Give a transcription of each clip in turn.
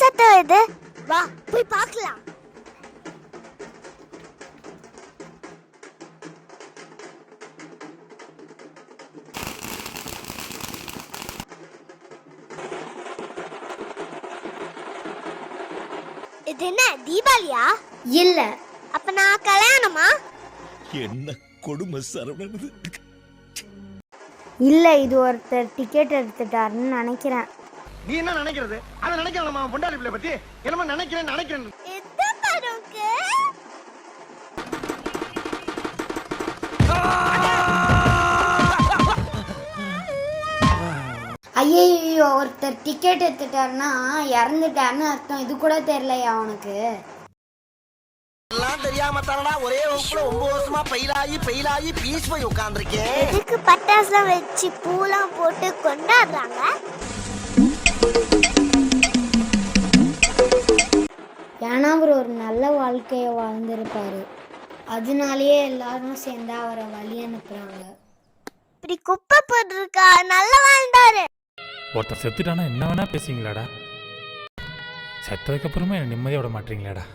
சத்தம் இது? வா போய் பார்க்கலாம். இது என்ன தீபாவளியா? இல்ல. அப்ப நான் கல்யாணமா? என்ன கொடுமை சரவணன். இல்ல, இது ஒருத்தர் டிக்கெட் எடுத்துட்டாருன்னு நினைக்கிறேன். நீ என்ன நினைக்கிறது? அத நினைக்கலாமா? பொண்டாட்டி பிள்ளை பத்தி என்னமா நினைக்கிறேன். இது பாருங்க. ஐயோ, ஒருத்தர் டிக்கெட் எடுத்துட்டாருன்னா இறந்துட்டாருன்னு அர்த்தம். இது கூட தெரியலையா அவனுக்கு? எல்லாம் தெரியாம தானடா ஒரே வகுப்புல 9 வருஷமா பெயிலாயி பீஸ் போய் உட்கார்ந்திருக்கேன். எதுக்கு பட்டாசுலாம் வச்சு பூலாம் போட்டு கொண்டாடுறாங்க? ஏன்னா அவர் ஒரு நல்ல வாழ்க்கையை வாழ்ந்திருப்பாரு. அதனாலேயே எல்லாரும் சேர்ந்து அவரை வழி அனுப்புறாங்க. இப்படி குப்பை போட்டிருக்கா நல்ல வாழ்ந்தாரு. ஒருத்தர் செத்துட்டானா என்ன வேணா பேசுவீங்களாடா? செத்ததுக்கு அப்புறமா என்ன நிம்மதியாக விட மாட்டீங்களாடா?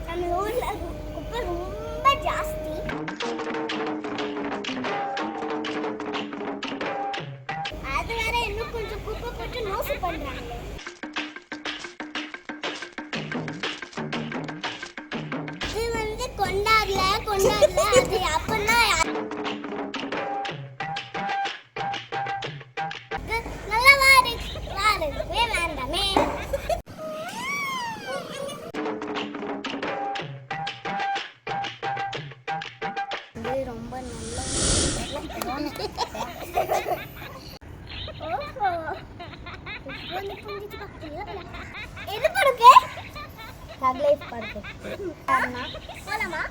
நம்ம ஊர்ல குப்பை ரொம்ப ஜாஸ்தி. அது வேற இன்னும் கொஞ்சம் குப்பை போட்டு நோசு பண்றாங்க. இது வந்து கொண்டாடல அது அப்பனா நல்லா வாருவே வேண்டாமே. ரொம்ப நல்ல எது படுக்கே தக் லைஃப் படுக்கே போலாமா?